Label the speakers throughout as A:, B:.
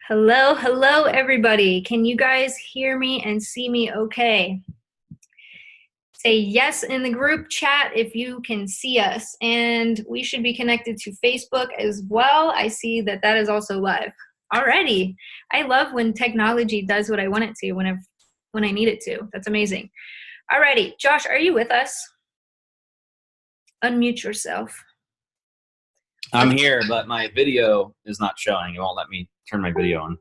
A: Hello, hello, everybody. Can you guys hear me and see me okay? Say yes in the group chat if you can see us. And we should be connected to Facebook as well. I see that that is also live. Alrighty. I love when technology does what I want it to when I need it to. That's amazing. Alrighty. Josh, are you with us? Unmute yourself.
B: I'm here, but my video is not showing. It won't let me turn my video on.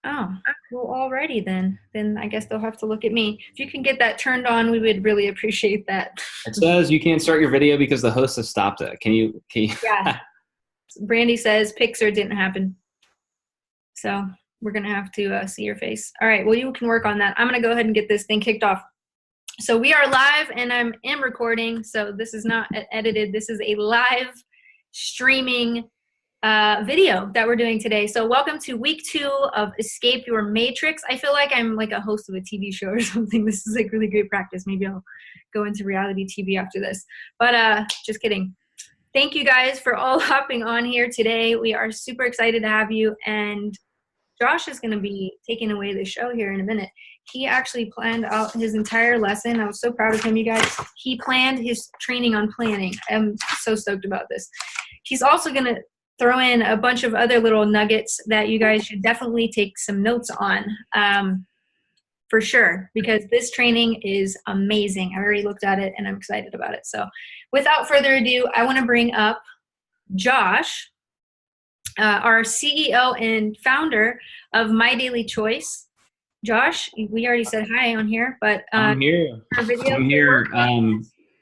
A: Oh, well, alrighty then. Then I guess they'll have to look at me. If you can get that turned on, we would really appreciate that.
B: It says you can't start your video because the host has stopped it. Can you?
A: Yeah. Brandy says Pixar didn't happen. So we're going to have to see your face. All right. Well, you can work on that. I'm going to go ahead and get this thing kicked off. So we are live and I am recording. So this is not edited. This is a live streaming video that we're doing today. So welcome to week 2 of Escape Your Matrix. I feel like I'm like a host of a TV show or something. This is like really great practice. Maybe I'll go into reality TV after this. But just kidding. Thank you guys for all hopping on here today. We are super excited to have you. And Josh is going to be taking away the show here in a minute. He actually planned out his entire lesson. I was so proud of him, you guys. He planned his training on planning. I'm so stoked about this. He's also going to throw in a bunch of other little nuggets that you guys should definitely take some notes on for sure, because this training is amazing. I already looked at it and I'm excited about it. So without further ado, I want to bring up Josh, our CEO and founder of My Daily Choice. Josh, we already said hi on here, but
B: I'm here. I'm here.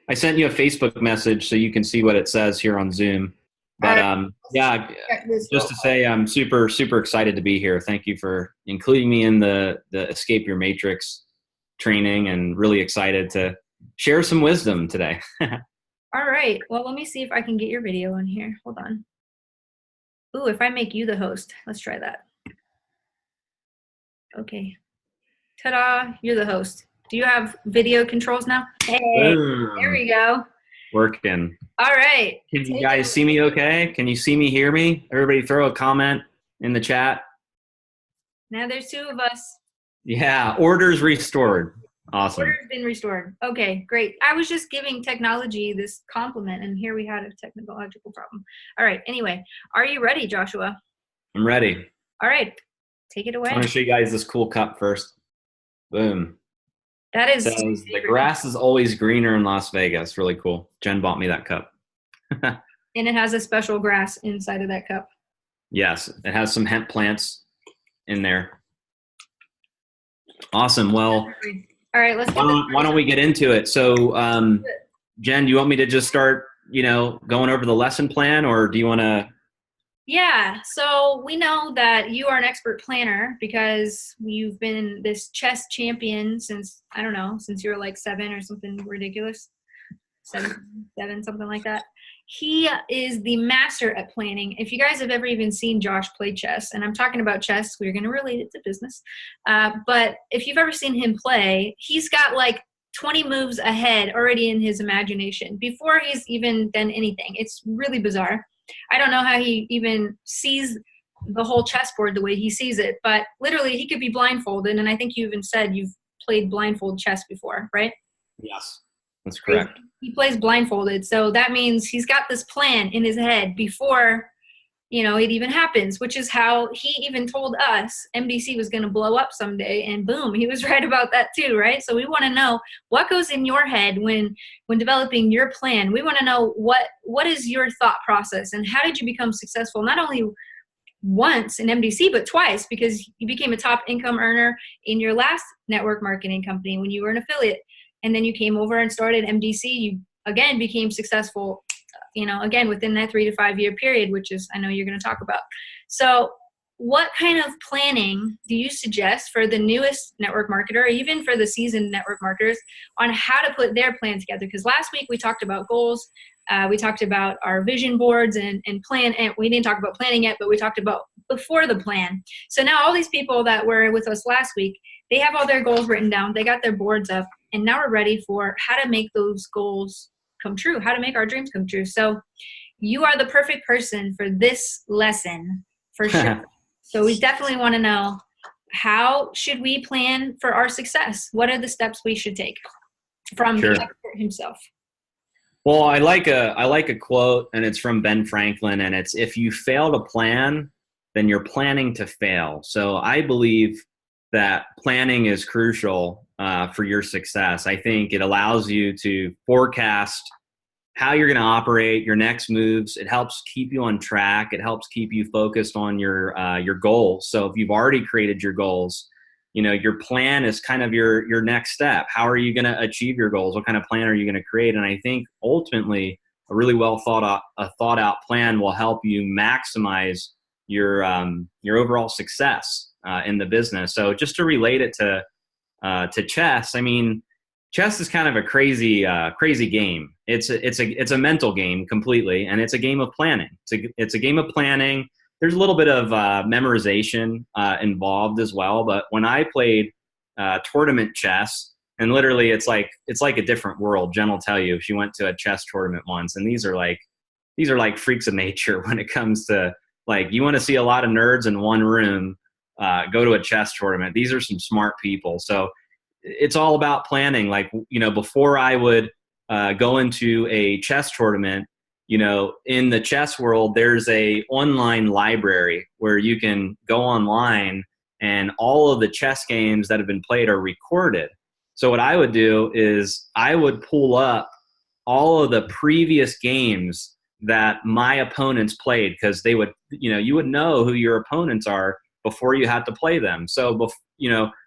B: I sent you a Facebook message so you can see what it says here on Zoom. But yeah, just to say I'm super, super excited to be here. Thank you for including me in the Escape Your Matrix training, and really excited to share some wisdom today.
A: All right. Well, let me see if I can get your video on here. Hold on. Ooh, if I make you the host, let's try that. Okay. Ta-da, you're the host. Do you have video controls now? Hey, there we go.
B: Working.
A: All right.
B: Can you guys see me okay? Can you see me, hear me? Everybody throw a comment in the chat.
A: Now there's 2 of us.
B: Yeah, orders restored. Awesome.
A: Order's been restored. Okay, great. I was just giving technology this compliment, and here we had a technological problem. All right, anyway, are you ready, Joshua?
B: I'm ready.
A: All right, take it away.
B: I'm going to show you guys this cool cup first. Boom.
A: That is
B: the grass is always greener in Las Vegas. Really cool. Jen bought me that cup.
A: And it has a special grass inside of that cup.
B: Yes, it has some hemp plants in there. Awesome. Well,
A: all right, let's
B: why don't we get into it? So, Jen, do you want me to just start, going over the lesson plan, or do you want to?
A: Yeah, so we know that you are an expert planner because you've been this chess champion since, I don't know, since you were like 7 or something ridiculous. 7, something like that. He is the master at planning. If you guys have ever even seen Josh play chess, and I'm talking about chess, we're going to relate it to business. But if you've ever seen him play, he's got like 20 moves ahead already in his imagination before he's even done anything. It's really bizarre. I don't know how he even sees the whole chessboard the way he sees it, but literally he could be blindfolded. And I think you even said you've played blindfold chess before, right?
B: Yes, that's correct.
A: He plays blindfolded. So that means he's got this plan in his head before, it even happens, which is how he even told us MDC was going to blow up someday, and boom, he was right about that too, right? So we want to know what goes in your head when developing your plan. We want to know what is your thought process, and how did you become successful, not only once in MDC, but twice, because you became a top income earner in your last network marketing company when you were an affiliate. And then you came over and started MDC. You, again, became successful, again, within that 3 to 5 year period, which is, I know you're going to talk about. So what kind of planning do you suggest for the newest network marketer, or even for the seasoned network marketers, on how to put their plan together? Because last week we talked about goals. We talked about our vision boards and plan. And we didn't talk about planning yet, but we talked about before the plan. So now all these people that were with us last week, they have all their goals written down. They got their boards up. And now we're ready for how to make those goals come true, how to make our dreams come true. So you are the perfect person for this lesson, for sure. So we definitely want to know, how should we plan for our success? What are the steps we should take from the expert himself?
B: Well, I like a quote, and it's from Ben Franklin, and it's, if you fail to plan, then you're planning to fail. So I believe that planning is crucial for your success. I think it allows you to forecast how you're going to operate, your next moves. It helps keep you on track. It helps keep you focused on your goals. So if you've already created your goals, your plan is kind of your next step. How are you going to achieve your goals? What kind of plan are you going to create? And I think ultimately a really well thought out plan will help you maximize your overall success in the business. So just to relate it to chess, I mean, chess is kind of a crazy game. It's a mental game completely, and it's a game of planning. It's a game of planning. There's a little bit of memorization involved as well. But when I played tournament chess, and literally it's like a different world. Jen will tell you, she went to a chess tournament once, and these are like freaks of nature when it comes to, like, you want to see a lot of nerds in one room, go to a chess tournament. These are some smart people. So it's all about planning. Like, before I would go into a chess tournament, in the chess world, there's a online library where you can go online and all of the chess games that have been played are recorded. So what I would do is I would pull up all of the previous games that my opponents played, because they would, you would know who your opponents are before you had to play them. So,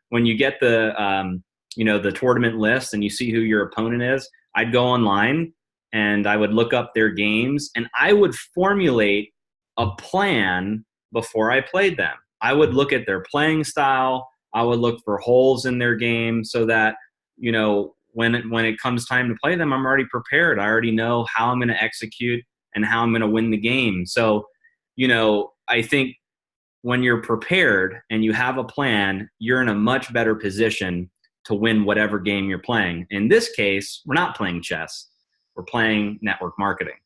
B: when you get the tournament list and you see who your opponent is, I'd go online and I would look up their games, and I would formulate a plan before I played them. I would look at their playing style. I would look for holes in their game so that, when it comes time to play them, I'm already prepared. I already know how I'm going to execute and how I'm going to win the game. So, I think when you're prepared and you have a plan, you're in a much better position to win whatever game you're playing. In this case, we're not playing chess. We're playing network marketing.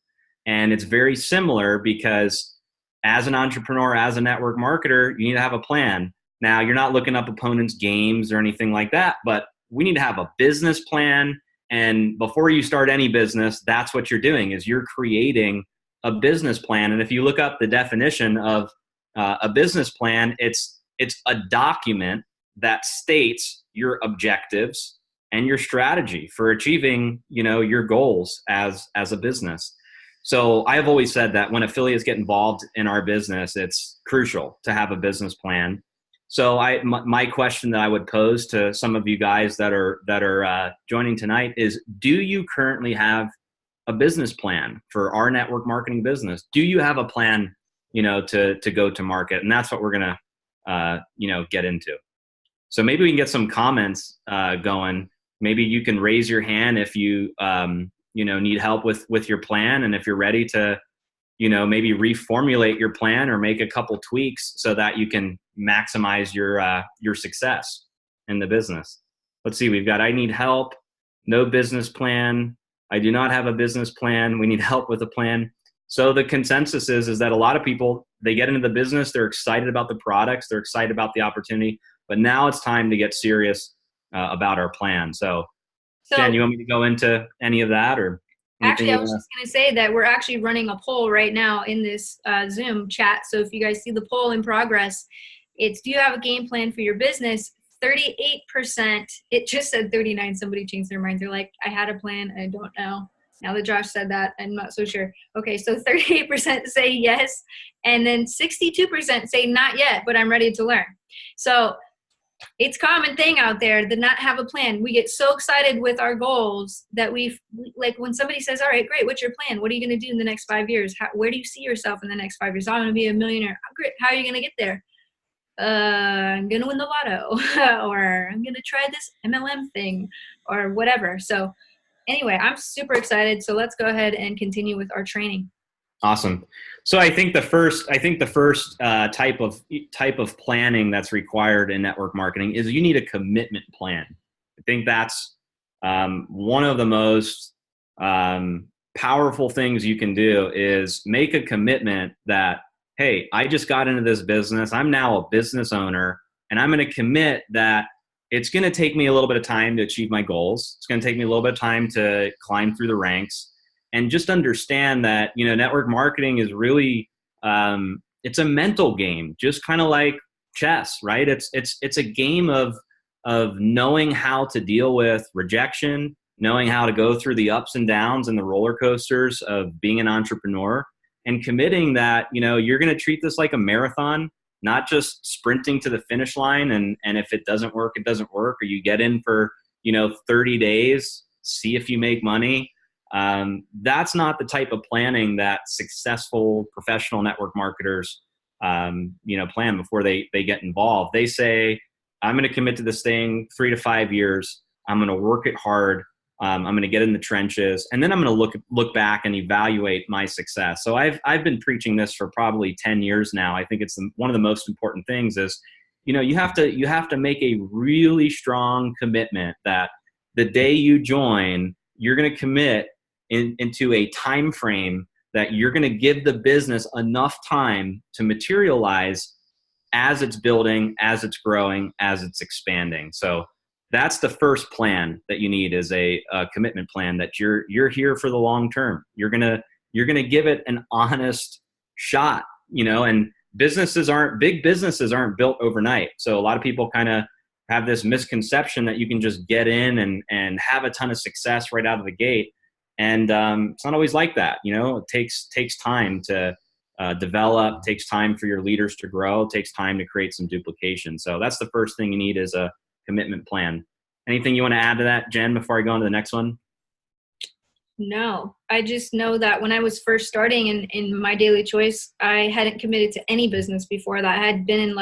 B: And it's very similar, because as an entrepreneur, as a network marketer, you need to have a plan. Now, you're not looking up opponents' games or anything like that, but we need to have a business plan. And before you start any business, that's what you're doing, is you're creating a business plan. And if you look up the definition of a business plan, it's a document that states your objectives and your strategy for achieving, your goals as a business. So I've always said that when affiliates get involved in our business, it's crucial to have a business plan. So my question that I would pose to some of you guys that are joining tonight is, do you currently have a business plan for our network marketing business? Do you have a plan, to go to market? And that's what we're going to, get into. So maybe we can get some comments going. Maybe you can raise your hand if you, need help with your plan, and if you're ready to, maybe reformulate your plan or make a couple tweaks so that you can maximize your success in the business. Let's see. We've got, I need help. No business plan. I do not have a business plan. We need help with a plan. So the consensus is that a lot of people, they get into the business, they're excited about the products, they're excited about the opportunity, but now it's time to get serious about our plan. So Jen, you want me to go into any of that, or?
A: Actually, I was just going to say that we're actually running a poll right now in this Zoom chat. So if you guys see the poll in progress, it's, do you have a game plan for your business? 38%. It just said 39. Somebody changed their mind. They're like, I had a plan. I don't know. Now that Josh said that, I'm not so sure. Okay, so 38% say yes, and then 62% say not yet, but I'm ready to learn. So it's a common thing out there to not have a plan. We get so excited with our goals that like when somebody says, all right, great, what's your plan? What are you going to do in the next 5 years? Where do you see yourself in the next 5 years? I'm going to be a millionaire. Oh, great. How are you going to get there? I'm going to win the lotto, or I'm going to try this MLM thing, or whatever. So anyway, I'm super excited. So let's go ahead and continue with our training.
B: Awesome. So I think the first type of planning that's required in network marketing is you need a commitment plan. I think that's one of the most powerful things you can do, is make a commitment that hey, I just got into this business. I'm now a business owner, and I'm going to commit that it's going to take me a little bit of time to achieve my goals. It's going to take me a little bit of time to climb through the ranks, and just understand that, network marketing is really, it's a mental game, just kind of like chess, right? It's a game of knowing how to deal with rejection, knowing how to go through the ups and downs and the roller coasters of being an entrepreneur, and committing that, you're going to treat this like a marathon, not just sprinting to the finish line. And if it doesn't work, it doesn't work, or you get in for, 30 days, see if you make money. That's not the type of planning that successful professional network marketers, plan before they get involved. They say, I'm going to commit to this thing 3 to 5 years. I'm going to work it hard. I'm going to get in the trenches, and then I'm going to look back and evaluate my success. So I've been preaching this for probably 10 years now. I think it's one of the most important things is, you have to make a really strong commitment that the day you join, you're going to commit into a time frame that you're going to give the business enough time to materialize as it's building, as it's growing, as it's expanding. So that's the first plan that you need, is a commitment plan that you're here for the long term. You're gonna give it an honest shot, and big businesses aren't built overnight. So a lot of people kind of have this misconception that you can just get in and have a ton of success right out of the gate. And it's not always like that. It takes time to develop, takes time for your leaders to grow, takes time to create some duplication. So that's the first thing you need, is a commitment plan. Anything you want to add to that, Jen, before I go on to the next one?
A: No, I just know that when I was first starting in my daily choice, I hadn't committed to any business before that. I had been in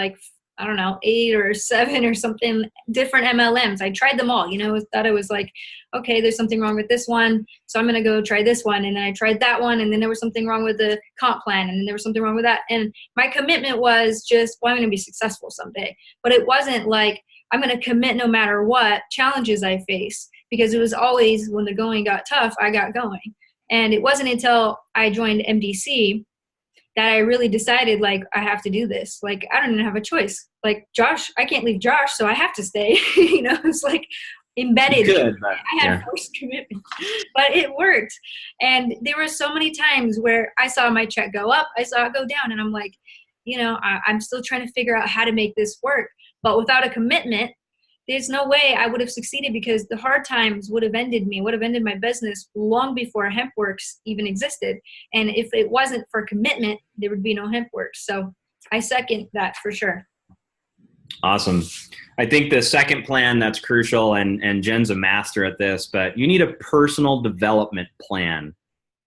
A: 8 or 7 or something different MLMs. I tried them all, thought I was like, okay, there's something wrong with this one, so I'm going to go try this one. And then I tried that one, and then there was something wrong with the comp plan, and then there was something wrong with that. And my commitment was just, well, I'm going to be successful someday. But it wasn't like, I'm going to commit no matter what challenges I face, because it was always, when the going got tough, I got going. And it wasn't until I joined MDC that I really decided, I have to do this. I don't even have a choice. Josh, I can't leave Josh, so I have to stay. It's embedded.
B: Good,
A: I had forced commitment, but it worked. And there were so many times where I saw my check go up, I saw it go down, and I'm like, I'm still trying to figure out how to make this work. But without a commitment, there's no way I would have succeeded, because the hard times would have ended my business long before HempWorks even existed. And if it wasn't for commitment, there would be no HempWorks. So I second that for sure.
B: Awesome. I think the second plan that's crucial, and Jen's a master at this, but you need a personal development plan.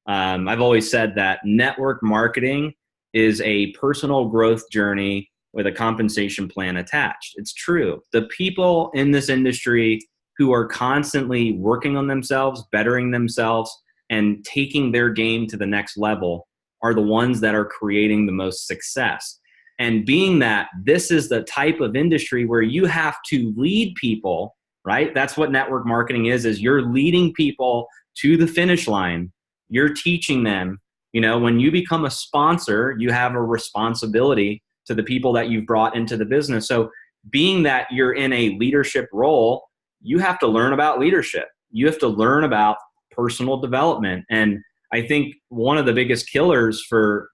B: I've always said that network marketing is a personal growth journey with a compensation plan attached. It's true. The people in this industry who are constantly working on themselves, bettering themselves, and taking their game to the next level are the ones that are creating the most success. And being that this is the type of industry where you have to lead people, right? That's what network marketing is you're leading people to the finish line. You're teaching them, when you become a sponsor, you have a responsibility to the people that you've brought into the business. So being that you're in a leadership role, you have to learn about leadership. You have to learn about personal development. And I think one of the biggest killers for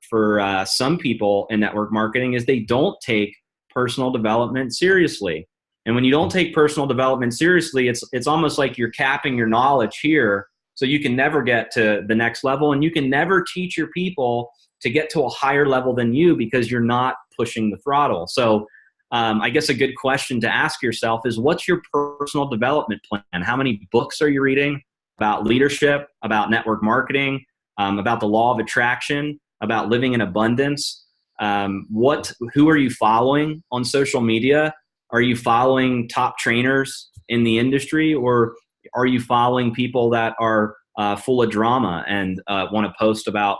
B: some people in network marketing is they don't take personal development seriously. And when you don't take personal development seriously, it's almost like you're capping your knowledge here, so you can never get to the next level, and you can never teach your people to get to a higher level than you, because you're not pushing the throttle. So I guess a good question to ask yourself is, what's your personal development plan? How many books are you reading about leadership, about network marketing, about the law of attraction, about living in abundance? Who are you following on social media? Are you following top trainers in the industry, or are you following people that are full of drama and want to post about,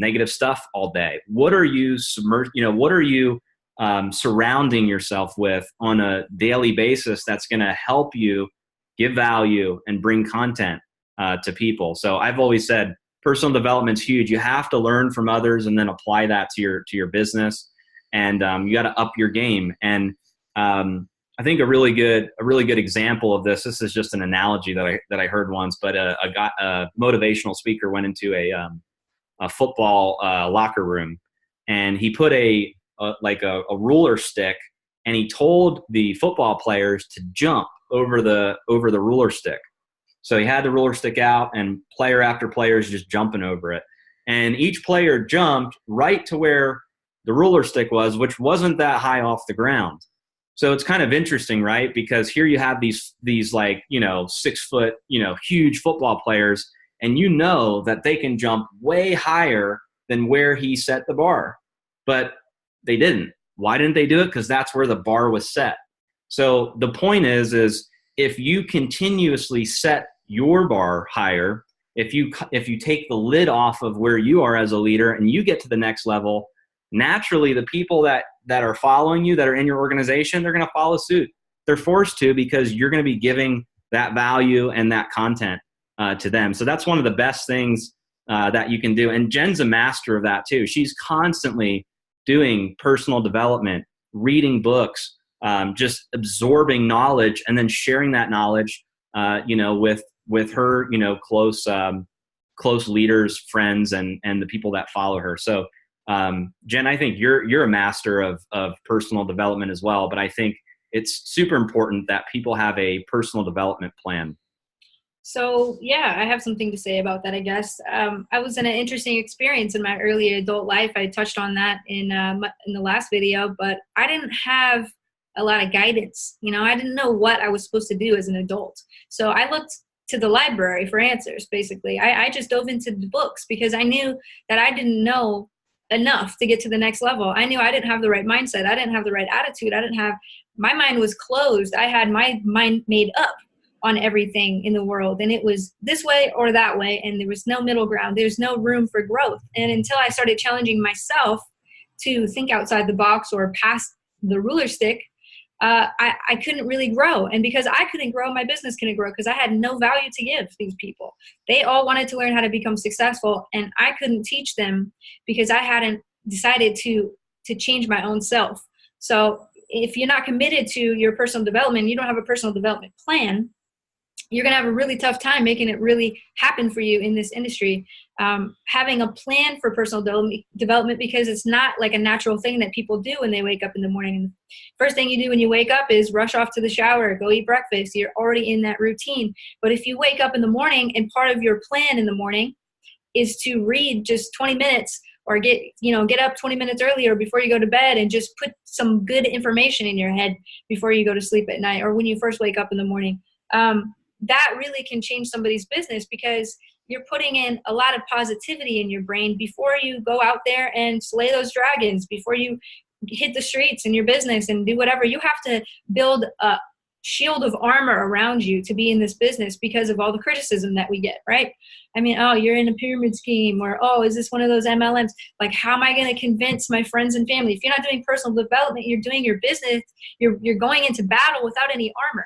B: negative stuff all day? What are you surrounding yourself with on a daily basis that's going to help you give value and bring content to people? So I've always said, personal development's huge. You have to learn from others and then apply that to your business. And you got to up your game. And I think a really good example of this. This is just an analogy that I heard once. But a motivational speaker went into a football locker room, and he put a ruler stick, and he told the football players to jump over the ruler stick. So he had the ruler stick out, and player after player is just jumping over it. And each player jumped right to where the ruler stick was, which wasn't that high off the ground. So it's kind of interesting, right? Because here you have these 6 foot, huge football players, and that they can jump way higher than where he set the bar. But they didn't. Why didn't they do it? Because that's where the bar was set. So the point is if you continuously set your bar higher, if you take the lid off of where you are as a leader and you get to the next level, naturally the people that are following you, that are in your organization, they're going to follow suit. They're forced to, because you're going to be giving that value and that content to them. So that's one of the best things that you can do. And Jen's a master of that too. She's constantly doing personal development, reading books, just absorbing knowledge, and then sharing that knowledge, with her, close leaders, friends, and the people that follow her. So, Jen, I think you're a master of personal development as well. But I think it's super important that people have a personal development plan.
A: So yeah, I have something to say about that, I guess. I was in an interesting experience in my early adult life. I touched on that in the last video, but I didn't have a lot of guidance. I didn't know what I was supposed to do as an adult. So I looked to the library for answers, basically. I just dove into the books because I knew that I didn't know enough to get to the next level. I knew I didn't have the right mindset. I didn't have the right attitude. My mind was closed. I had my mind made up on everything in the world, and it was this way or that way, and there was no middle ground. There's no room for growth. And until I started challenging myself to think outside the box or past the ruler stick, I couldn't really grow. And because I couldn't grow, my business couldn't grow, because I had no value to give these people. They all wanted to learn how to become successful, and I couldn't teach them because I hadn't decided to change my own self. So if you're not committed to your personal development, you don't have a personal development plan, you're going to have a really tough time making it really happen for you in this industry. Having a plan for personal development, because it's not like a natural thing that people do when they wake up in the morning. And first thing you do when you wake up is rush off to the shower, go eat breakfast. You're already in that routine. But if you wake up in the morning and part of your plan in the morning is to read just 20 minutes or get up 20 minutes earlier before you go to bed and just put some good information in your head before you go to sleep at night or when you first wake up in the morning, that really can change somebody's business, because you're putting in a lot of positivity in your brain before you go out there and slay those dragons, before you hit the streets in your business and do whatever. You have to build a shield of armor around you to be in this business because of all the criticism that we get, right? I mean, oh, you're in a pyramid scheme, or, oh, is this one of those MLMs? Like, how am I going to convince my friends and family? If you're not doing personal development, you're doing your business, you're going into battle without any armor.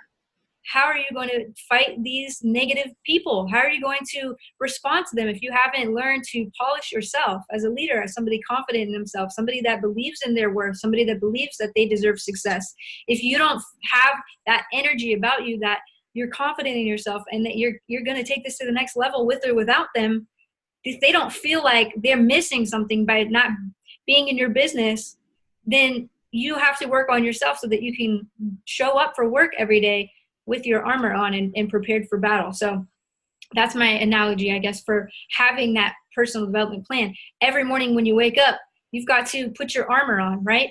A: How are you going to fight these negative people? How are you going to respond to them if you haven't learned to polish yourself as a leader, as somebody confident in themselves, somebody that believes in their worth, somebody that believes that they deserve success? If you don't have that energy about you, that you're confident in yourself and that you're going to take this to the next level with or without them, if they don't feel like they're missing something by not being in your business, then you have to work on yourself so that you can show up for work every day with your armor on and prepared for battle. So that's my analogy, I guess, for having that personal development plan. Every morning when you wake up, you've got to put your armor on, right?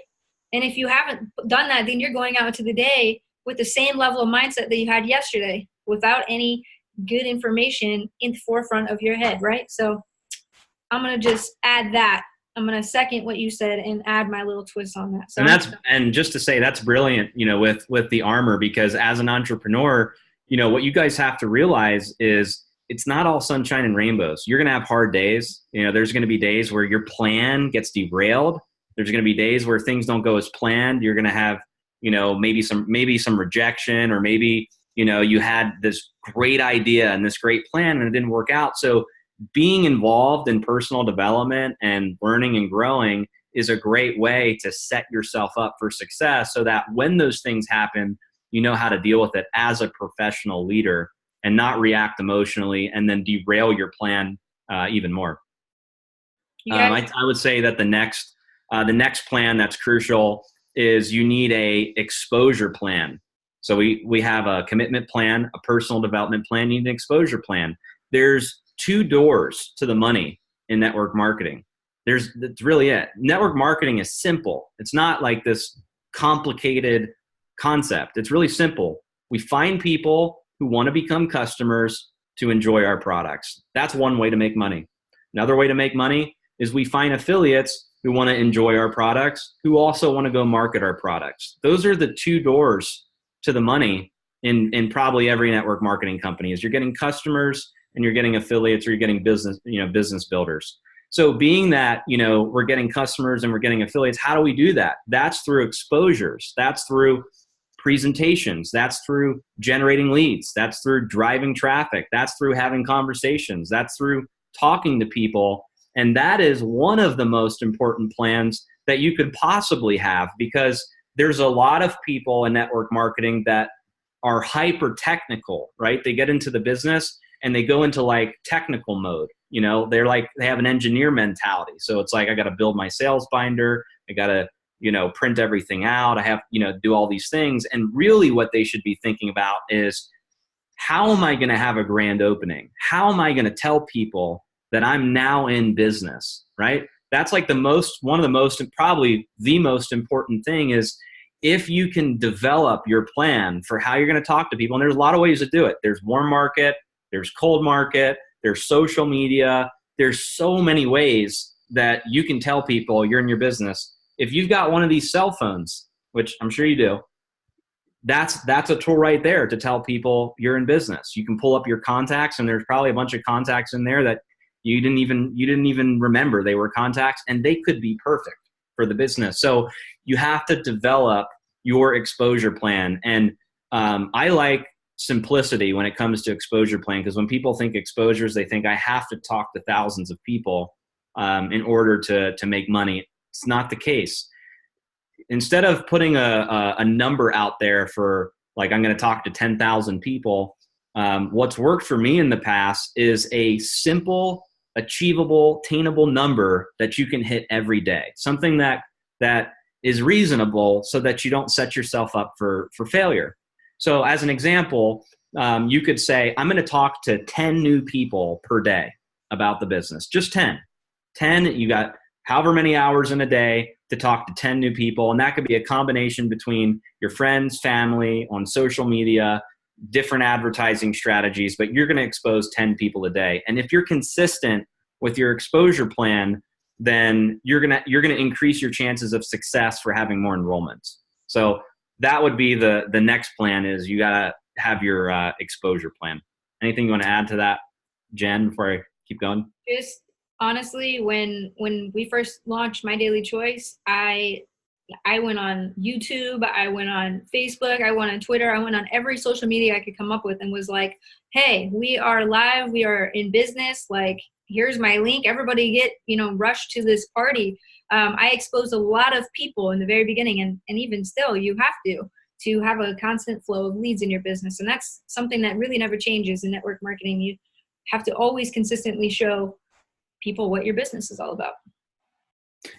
A: And if you haven't done that, then you're going out into the day with the same level of mindset that you had yesterday, without any good information in the forefront of your head, right? So I'm going to just add that. I'm going to second what you said and add my little twist on that. So
B: and just to say, that's brilliant, with the armor, because as an entrepreneur, what you guys have to realize is it's not all sunshine and rainbows. You're going to have hard days. There's going to be days where your plan gets derailed. There's going to be days where things don't go as planned. You're going to have, maybe some rejection, or maybe, you had this great idea and this great plan and it didn't work out. So being involved in personal development and learning and growing is a great way to set yourself up for success, so that when those things happen, you know how to deal with it as a professional leader and not react emotionally and then derail your plan even more. I would say that the next plan that's crucial is you need a exposure plan. So we have a commitment plan, a personal development plan, you need an exposure plan. There's 2 doors to the money in network marketing. That's really it. Network marketing is simple. It's not like this complicated concept. It's really simple. We find people who want to become customers to enjoy our products. That's one way to make money. Another way to make money is we find affiliates who want to enjoy our products, who also want to go market our products. Those are the 2 doors to the money in probably every network marketing company. Is you're getting customers and you're getting affiliates, or you're getting business builders. So being that, we're getting customers and we're getting affiliates, how do we do that? That's through exposures. That's through presentations. That's through generating leads. That's through driving traffic. That's through having conversations. That's through talking to people. And that is one of the most important plans that you could possibly have, because there's a lot of people in network marketing that are hyper technical, right? They get into the business and they go into like technical mode. They have an engineer mentality. So it's like, I got to build my sales binder. I got to, print everything out. I have, do all these things. And really what they should be thinking about is, how am I going to have a grand opening? How am I going to tell people that I'm now in business, right? That's like probably the most important thing is, if you can develop your plan for how you're going to talk to people, and there's a lot of ways to do it. There's warm market, there's cold market, there's social media. There's so many ways that you can tell people you're in your business. If you've got one of these cell phones, which I'm sure you do, that's a tool right there to tell people you're in business. You can pull up your contacts, and there's probably a bunch of contacts in there that you didn't even remember they were contacts, and they could be perfect for the business. So you have to develop your exposure plan. And I like simplicity when it comes to exposure plan, because when people think exposures, they think I have to talk to thousands of people in order to make money. It's not the case. Instead of putting a number out there for like, I'm going to talk to 10,000 people, what's worked for me in the past is a simple, achievable, attainable number that you can hit every day. Something that is reasonable, so that you don't set yourself up for failure. So as an example, you could say, I'm going to talk to 10 new people per day about the business. Just 10. 10, you got however many hours in a day to talk to 10 new people. And that could be a combination between your friends, family, on social media, different advertising strategies, but you're going to expose 10 people a day. And if you're consistent with your exposure plan, then you're going to increase your chances of success for having more enrollments. So that would be the next plan, is you got to have your exposure plan. Anything you want to add to that, Jen, before I keep going?
A: Just honestly, when we first launched My Daily Choice, I went on YouTube, I went on Facebook, I went on Twitter, I went on every social media I could come up with, and was like, hey, we are live, we are in business, like, here's my link, everybody get, rush to this party. I exposed a lot of people in the very beginning, and even still, you have to have a constant flow of leads in your business. And that's something that really never changes in network marketing. You have to always consistently show people what your business is all about.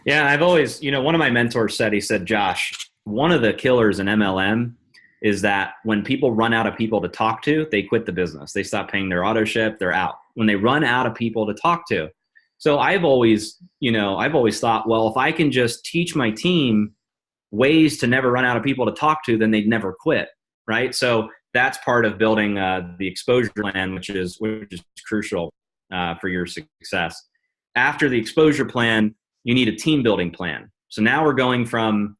B: Yeah, I've always, one of my mentors said, he said, Josh, one of the killers in MLM is that when people run out of people to talk to, they quit the business. They stop paying their auto ship, they're out. When they run out of people to talk to. So I've always thought, well, if I can just teach my team ways to never run out of people to talk to, then they'd never quit, right? So that's part of building the exposure plan, which is crucial for your success. After the exposure plan, you need a team building plan. So now we're going from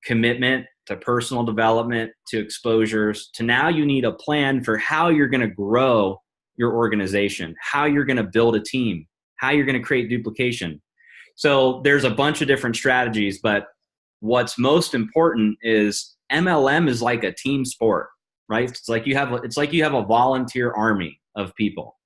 B: commitment to personal development to exposures to now you need a plan for how you're going to grow your organization, how you're going to build a team, how you're going to create duplication. So there's a bunch of different strategies, but what's most important is MLM is like a team sport, right? It's like you have a volunteer army of people.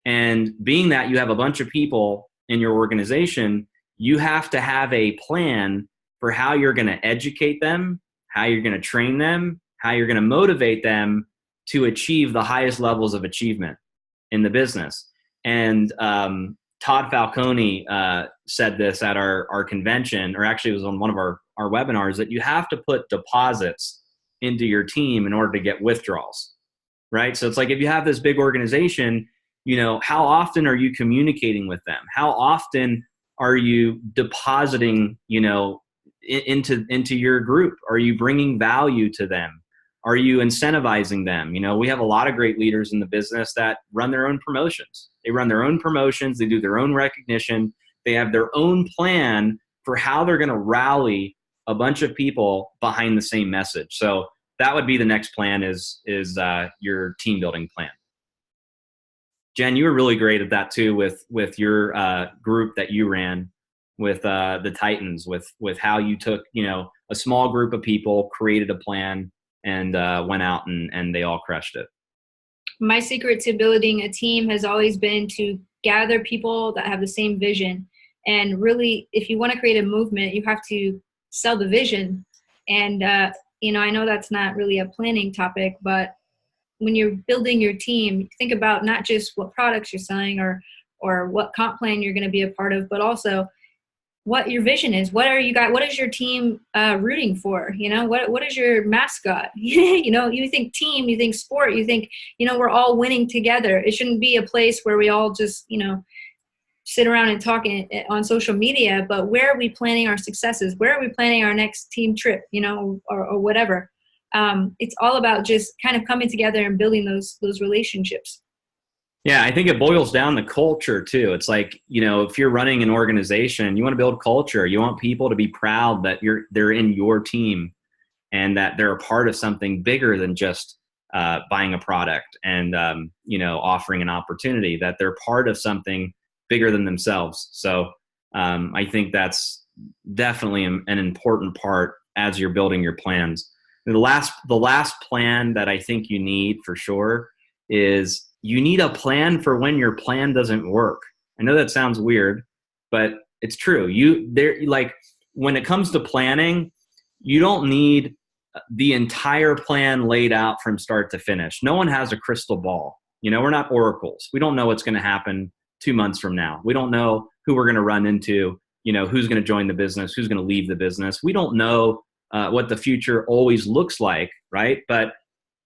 B: And being that you have a bunch of people in your organization, you have to have a plan for how you're going to educate them, how you're going to train them, how you're going to motivate them to achieve the highest levels of achievement in the business. And Todd Falcone said this at our convention, or actually it was on one of our webinars, that you have to put deposits into your team in order to get withdrawals, right? So it's like, if you have this big organization, how often are you communicating with them? How often are you depositing, into your group? Are you bringing value to them? Are you incentivizing them? We have a lot of great leaders in the business that run their own promotions. They run their own promotions. They do their own recognition. They have their own plan for how they're going to rally a bunch of people behind the same message. So that would be the next plan is your team building plan. Jen, you were really great at that too with your group that you ran with the Titans, with how you took, a small group of people, created a plan, and went out and they all crushed it.
A: My secret to building a team has always been to gather people that have the same vision. And really, if you want to create a movement, you have to sell the vision. And, I know that's not really a planning topic, but when you're building your team, think about not just what products you're selling or what comp plan you're going to be a part of, but also what your vision is. What is your team rooting for? What is your mascot? You think team, you think sport, you think, we're all winning together. It shouldn't be a place where we all just, sit around and talk on social media, but where are we planning our successes? Where are we planning our next team trip, or whatever? It's all about just kind of coming together and building those relationships.
B: Yeah, I think it boils down to culture too. It's like, if you're running an organization, you want to build culture. You want people to be proud that they're in your team and that they're a part of something bigger than just buying a product and, offering an opportunity, that they're part of something bigger than themselves. So I think that's definitely an important part as you're building your plans. The last plan that I think you need for sure is you need a plan for when your plan doesn't work. I know that sounds weird, but it's true. When it comes to planning, you don't need the entire plan laid out from start to finish. No one has a crystal ball. We're not oracles. We don't know what's going to happen 2 months from now. We don't know who we're going to run into, who's going to join the business, who's going to leave the business. We don't know what the future always looks like, right? But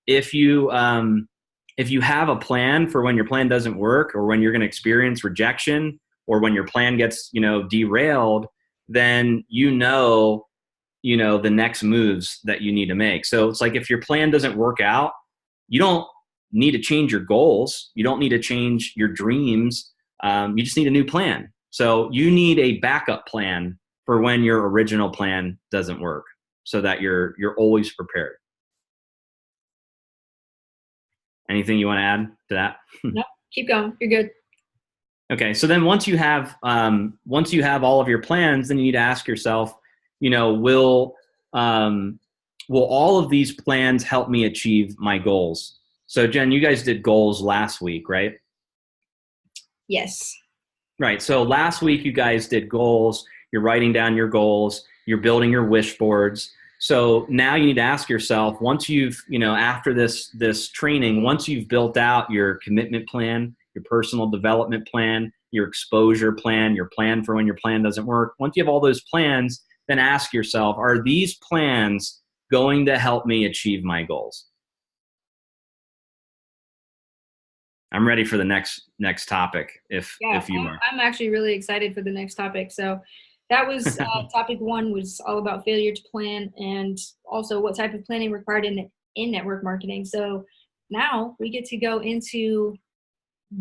B: if you have a plan for when your plan doesn't work, or when you're going to experience rejection, or when your plan gets, derailed, then the next moves that you need to make. So it's like, if your plan doesn't work out, you don't need to change your goals. You don't need to change your dreams. You just need a new plan. So you need a backup plan for when your original plan doesn't work, so that you're always prepared. Anything you want to add to that?
A: No, keep going. You're good.
B: Okay. So then once you have all of your plans, then you need to ask yourself, will all of these plans help me achieve my goals? So Jen, you guys did goals last week, right?
A: Yes.
B: Right. So last week you guys did goals. You're writing down your goals. You're building your wish boards. So now you need to ask yourself, once you've, after this training, once you've built out your commitment plan, your personal development plan, your exposure plan, your plan for when your plan doesn't work, once you have all those plans, then ask yourself, are these plans going to help me achieve my goals? I'm ready for the next topic if you are.
A: I'm actually really excited for the next topic. So that was topic 1 was all about failure to plan, and also what type of planning required in network marketing. So now we get to go into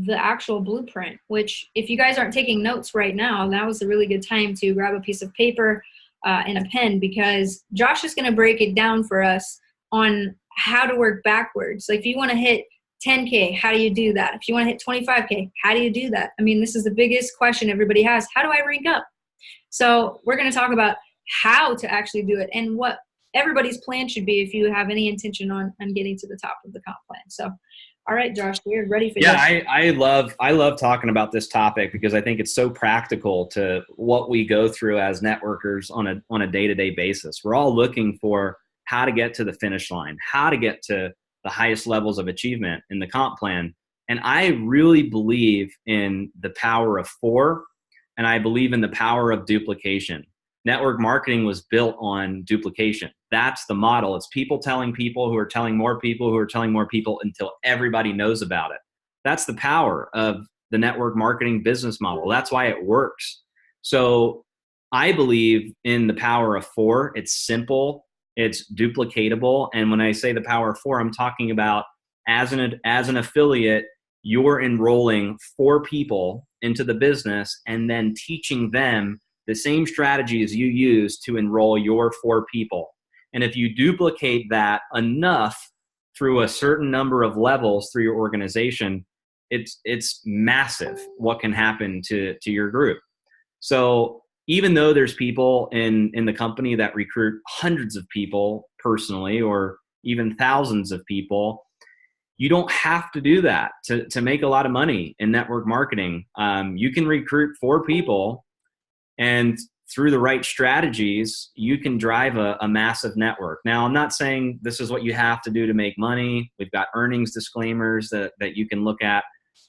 A: the actual blueprint, which if you guys aren't taking notes right now, that was a really good time to grab a piece of paper and a pen, because Josh is going to break it down for us on how to work backwards. Like if you want to hit 10K, how do you do that? If you want to hit 25K, how do you do that? I mean, this is the biggest question everybody has. How do I rank up? So we're going to talk about how to actually do it and what everybody's plan should be if you have any intention on getting to the top of the comp plan. So All right, Josh, we're ready for
B: Yeah, I love talking about this topic because I think it's so practical to what we go through as networkers on a day-to-day basis. We're all looking for how to get to the finish line, how to get to the highest levels of achievement in the comp plan. And I really believe in the power of 4, and I believe in the power of duplication. Network marketing was built on duplication. That's the model. It's people telling people who are telling more people who are telling more people until everybody knows about it. That's the power of the network marketing business model. That's why it works. So I believe in the power of 4. It's simple, it's duplicatable. And when I say the power of 4, I'm talking about as an affiliate, you're enrolling 4 people into the business and then teaching them the same strategies you use to enroll your 4 people. And if you duplicate that enough through a certain number of levels through your organization, it's massive what can happen to your group. So even though there's people in the company that recruit hundreds of people personally, or even thousands of people, you don't have to do that to make a lot of money in network marketing. You can recruit 4 people, and through the right strategies, you can drive a massive network. Now, I'm not saying this is what you have to do to make money. We've got earnings disclaimers that you can look at.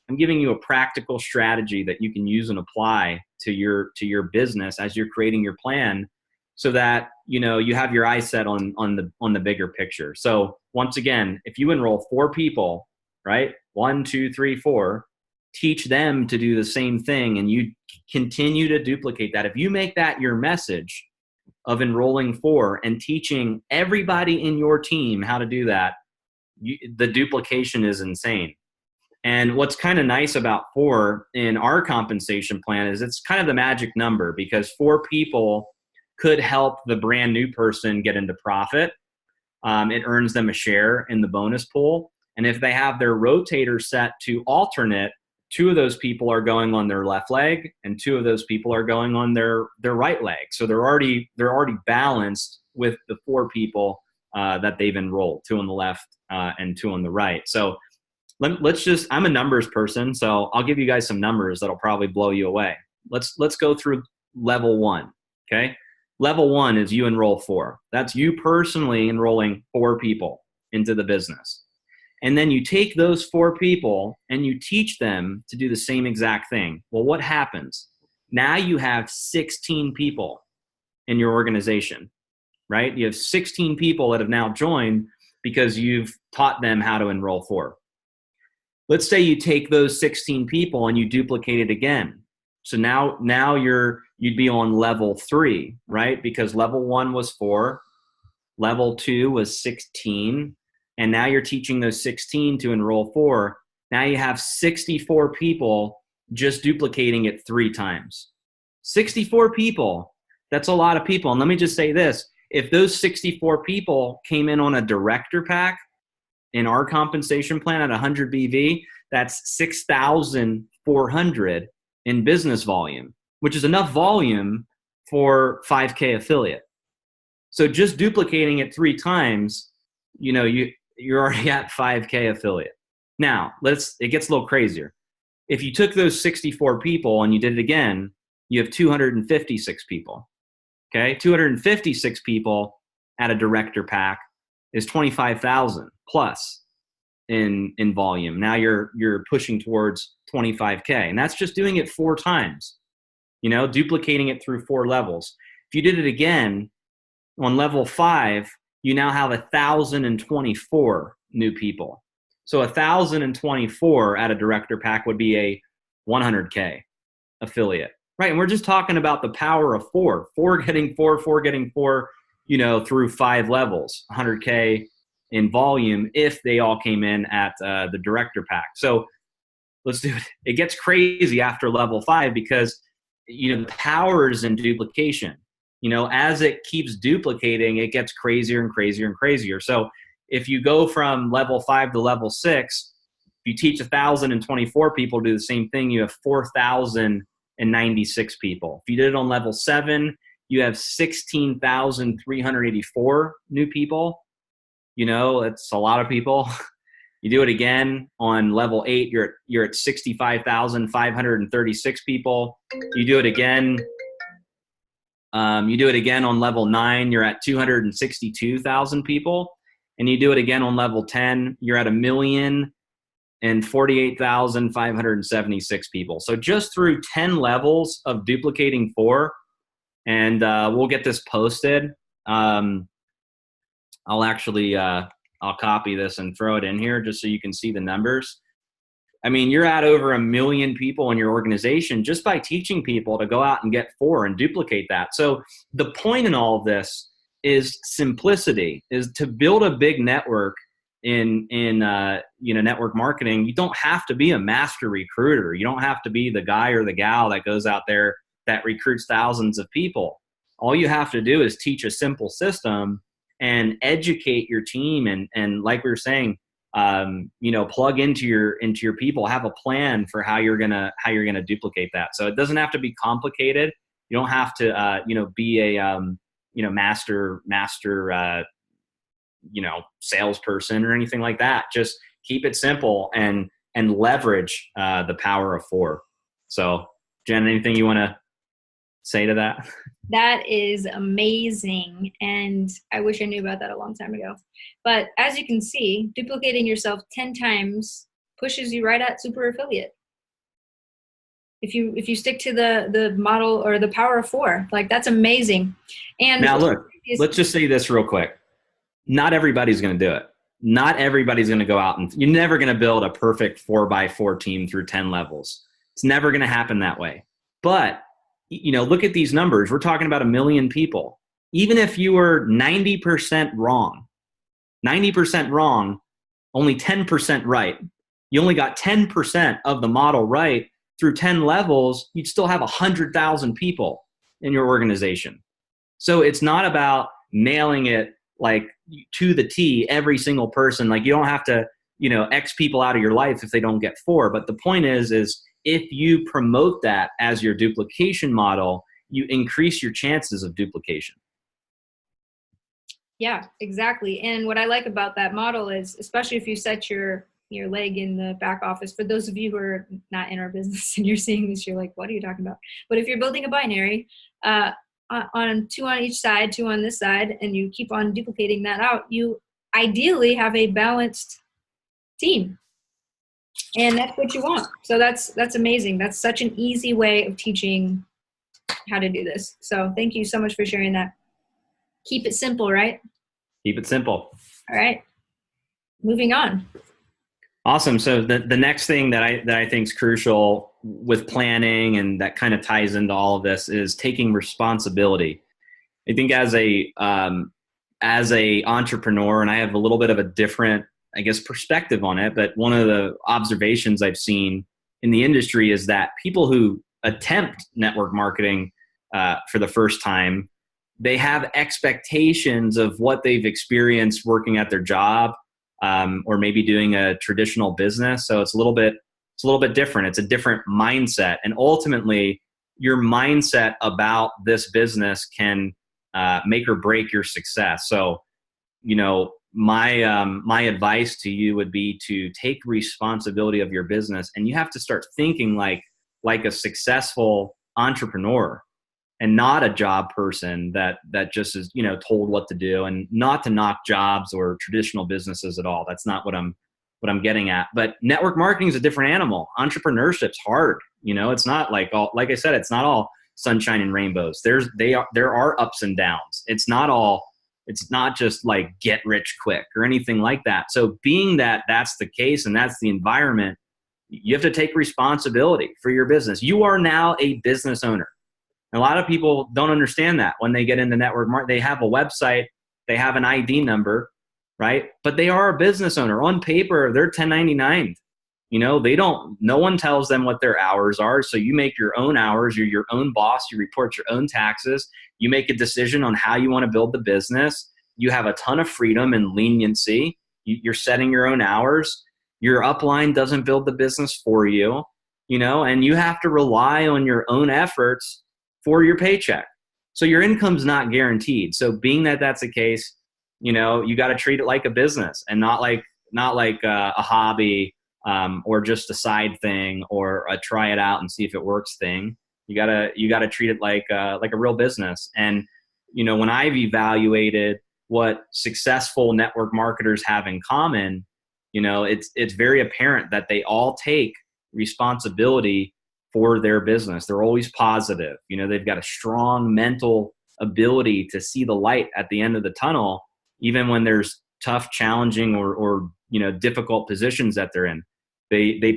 B: I'm giving you a practical strategy that you can use and apply to your business as you're creating your plan, so that you have your eyes set on the bigger picture. So once again, if you enroll 4 people, right? 1, 2, 3, 4. Teach them to do the same thing, and you continue to duplicate that. If you make that your message of enrolling 4 and teaching everybody in your team how to do that, the duplication is insane. And what's kind of nice about 4 in our compensation plan is it's kind of the magic number, because 4 people could help the brand new person get into profit. It earns them a share in the bonus pool. And if they have their rotator set to alternate, 2 of those people are going on their left leg and 2 of those people are going on their right leg. So they're already balanced with the 4 people that they've enrolled, 2 on the left and 2 on the right. So I'm a numbers person, so I'll give you guys some numbers that'll probably blow you away. Let's go through level 1. Okay. Level 1 is you enroll 4. That's you personally enrolling 4 people into the business. And then you take those 4 people and you teach them to do the same exact thing. Well, what happens? Now you have 16 people in your organization, right? You have 16 people that have now joined because you've taught them how to enroll 4. Let's say you take those 16 people and you duplicate it again. So now you'd be on level 3, right? Because level 1 was 4, level 2 was 16, and now you're teaching those 16 to enroll 4. Now you have 64 people just duplicating it 3 times. 64 people, that's a lot of people. And let me just say this, if those 64 people came in on a director pack in our compensation plan at 100 BV, that's 6,400 in business volume, which is enough volume for 5K affiliate. So just duplicating it 3 times, you're already at 5K affiliate. Now, it gets a little crazier. If you took those 64 people and you did it again, you have 256 people. Okay? 256 people at a director pack is 25,000 plus in volume. Now you're pushing towards 25K, and that's just doing it 4 times. Duplicating it through 4 levels. If you did it again on level 5, you now have 1,024 new people. So 1,024 at a director pack would be a 100K affiliate, right? And we're just talking about the power of 4 getting 4 getting 4, through 5 levels, 100K in volume if they all came in at the director pack. So let's do it. It gets crazy after level 5 because, the power is in duplication. As it keeps duplicating, it gets crazier and crazier and crazier. So if you go from level 5 to level 6, if you teach 1,024 people to do the same thing, you have 4,096 people. If you did it on level 7, you have 16,384 new people. It's a lot of people. You do it again on level 8, you're at 65,536 people. You do it again. You do it again on level 9, you're at 262,000 people. And you do it again on level 10, you're at 1,048,576 people. So just through 10 levels of duplicating 4, and we'll get this posted. I'll actually, I'll copy this and throw it in here just so you can see the numbers. I mean, you're at over 1 million people in your organization just by teaching people to go out and get 4 and duplicate that. So the point in all of this is simplicity, is to build a big network in network marketing. You don't have to be a master recruiter. You don't have to be the guy or the gal that goes out there that recruits thousands of people. All you have to do is teach a simple system and educate your team. And like we were saying, plug into your people, have a plan for how you're gonna duplicate that. So it doesn't have to be complicated. You don't have to be a master salesperson or anything like that. Just keep it simple and leverage the power of 4. So Jen, anything you want to say to that?
A: That is amazing. And I wish I knew about that a long time ago. But as you can see, duplicating yourself 10 times pushes you right at super affiliate. If you stick to the model or the power of 4, like that's amazing. And
B: now look, let's just say this real quick. Not everybody's going to do it. Not everybody's going to go out, and you're never going to build a perfect 4x4 team through 10 levels. It's never going to happen that way. But look at these numbers. We're talking about 1 million people. Even if you were 90% wrong, only 10% right. You only got 10% of the model right through 10 levels, you'd still have 100,000 people in your organization. So it's not about nailing it like to the T, every single person. Like you don't have to, X people out of your life if they don't get 4. But the point is if you promote that as your duplication model, you increase your chances of duplication.
A: Yeah, exactly. And what I like about that model is, especially if you set your leg in the back office, for those of you who are not in our business and you're seeing this, you're like, what are you talking about? But if you're building a binary on 2 on each side, 2 on this side, and you keep on duplicating that out, you ideally have a balanced team. And that's what you want. So that's amazing. That's such an easy way of teaching how to do this. So thank you so much for sharing that. Keep it simple, right?
B: Keep it simple.
A: All right. Moving on.
B: Awesome. So the next thing that I think is crucial with planning, and that kind of ties into all of this, is taking responsibility. I think as a entrepreneur, and I have a little bit of a different, I guess, perspective on it, but one of the observations I've seen in the industry is that people who attempt network marketing for the first time, they have expectations of what they've experienced working at their job, or maybe doing a traditional business. So it's a little bit different. It's a different mindset, and ultimately, your mindset about this business can make or break your success. So, my advice to you would be to take responsibility of your business, and you have to start thinking like a successful entrepreneur, and not a job person that just is told what to do. And not to knock jobs or traditional businesses at all. That's not what I'm getting at. But network marketing is a different animal. Entrepreneurship's hard. It's not like I said, it's not all sunshine and rainbows. There are ups and downs. It's not just like get rich quick or anything like that. So being that that's the case and that's the environment, you have to take responsibility for your business. You are now a business owner. A lot of people don't understand that when they get into network marketing. They have a website, they have an ID number, right? But they are a business owner. On paper, they're 1099. No one tells them what their hours are. So you make your own hours. You're your own boss. You report your own taxes. You make a decision on how you want to build the business. You have a ton of freedom and leniency. You're setting your own hours. Your upline doesn't build the business for you, and you have to rely on your own efforts for your paycheck. So your income's not guaranteed. So being that that's the case, you got to treat it like a business and not like not like a hobby or just a side thing or a try it out and see if it works thing. You gotta treat it like a real business. And when I've evaluated what successful network marketers have in common, it's very apparent that they all take responsibility for their business. They're always positive. They've got a strong mental ability to see the light at the end of the tunnel, even when there's tough, challenging, or difficult positions that they're in. They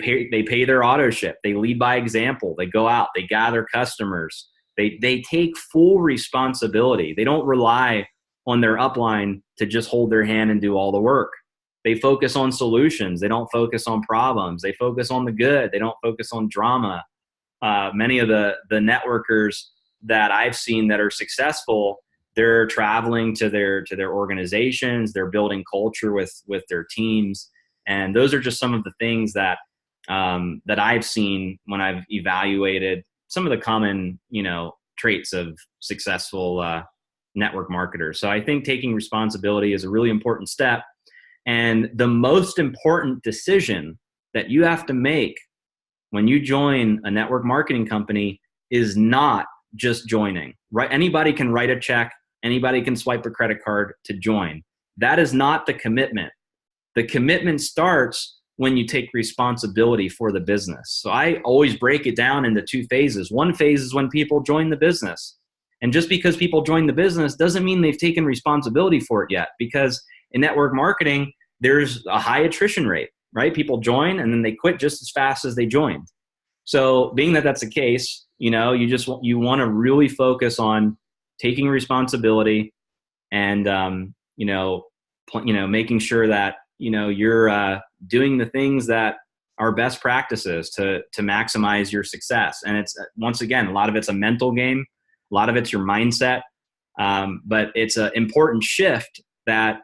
B: pay their auto ship. They lead by example. They go out. They gather customers. They take full responsibility. They don't rely on their upline to just hold their hand and do all the work. They focus on solutions. They don't focus on problems. They focus on the good. They don't focus on drama. Many of the networkers that I've seen that are successful, they're traveling to their organizations. They're building culture with their teams. And those are just some of the things that I've seen when I've evaluated some of the common, traits of successful network marketers. So I think taking responsibility is a really important step. And the most important decision that you have to make when you join a network marketing company is not just joining, right? Anybody can write a check. Anybody can swipe a credit card to join. That is not the commitment. The commitment starts when you take responsibility for the business. So I always break it down into two phases. One phase is when people join the business. And just because people join the business doesn't mean they've taken responsibility for it yet, because in network marketing, there's a high attrition rate, right? People join and then they quit just as fast as they joined. So being that that's the case, you want to really focus on taking responsibility and, making sure that, you're doing the things that are best practices to maximize your success. And it's, once again, a lot of it's a mental game. A lot of it's your mindset. But it's an important shift that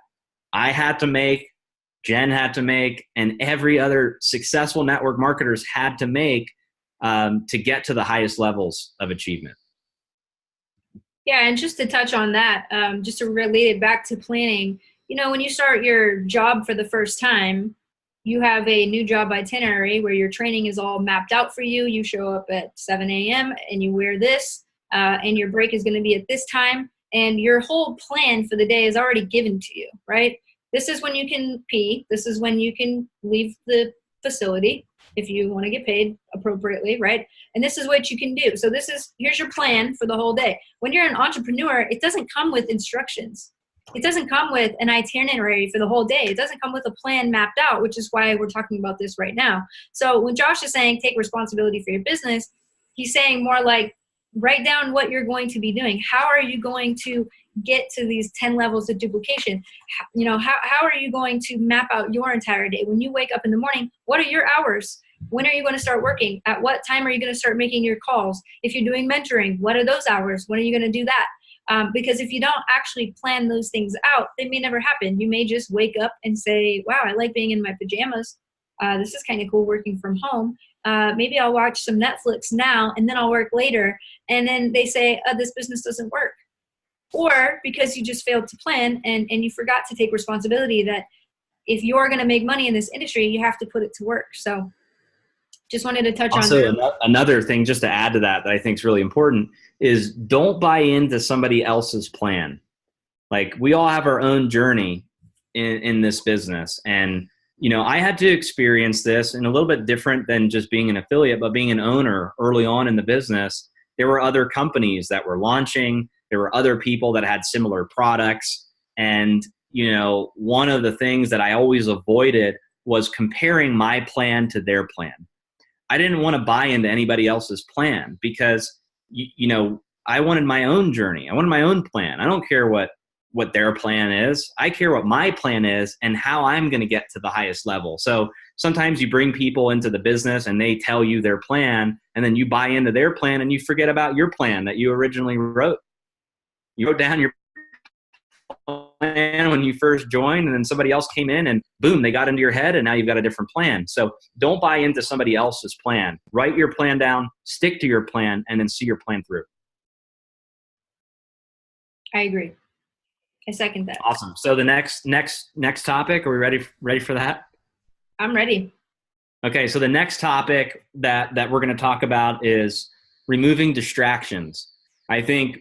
B: I had to make, Jen had to make, and every other successful network marketers had to make to get to the highest levels of achievement.
A: Yeah, and just to touch on that, just to relate it back to planning, when you start your job for the first time, you have a new job itinerary where your training is all mapped out for you. You show up at 7 a.m. and you wear this, and your break is going to be at this time, and your whole plan for the day is already given to you, right? This is when you can pee. This is when you can leave the facility if you want to get paid appropriately, right? And this is what you can do. So here's your plan for the whole day. When you're an entrepreneur, it doesn't come with instructions. It doesn't come with an itinerary for the whole day. It doesn't come with a plan mapped out, which is why we're talking about this right now. So when Josh is saying take responsibility for your business, he's saying more like write down what you're going to be doing. How are you going to get to these 10 levels of duplication? How are you going to map out your entire day? When you wake up in the morning, what are your hours? When are you going to start working? At what time are you going to start making your calls? If you're doing mentoring, what are those hours? When are you going to do that? Because if you don't actually plan those things out, they may never happen. You may just wake up and say, wow, I like being in my pajamas. This is kind of cool working from home. Maybe I'll watch some Netflix now and then I'll work later. And then they say, this business doesn't work. Or because you just failed to plan and you forgot to take responsibility that if you're going to make money in this industry, you have to put it to work. So just wanted to touch on that.
B: Also, another thing just to add to that I think is really important is don't buy into somebody else's plan. Like, we all have our own journey in this business. And, I had to experience this in a little bit different than just being an affiliate, but being an owner early on in the business. There were other companies that were launching. There were other people that had similar products. And, one of the things that I always avoided was comparing my plan to their plan. I didn't want to buy into anybody else's plan because, I wanted my own journey. I wanted my own plan. I don't care what their plan is. I care what my plan is and how I'm going to get to the highest level. So sometimes you bring people into the business and they tell you their plan, and then you buy into their plan and you forget about your plan that you originally wrote. You wrote down your plan when you first joined, and then somebody else came in and boom, they got into your head and now you've got a different plan. So don't buy into somebody else's plan. Write your plan down, stick to your plan, and then see your plan through.
A: I agree. I second that.
B: Awesome. So the next topic, are we ready for that?
A: I'm ready.
B: Okay, so the next topic that we're going to talk about is removing distractions. I think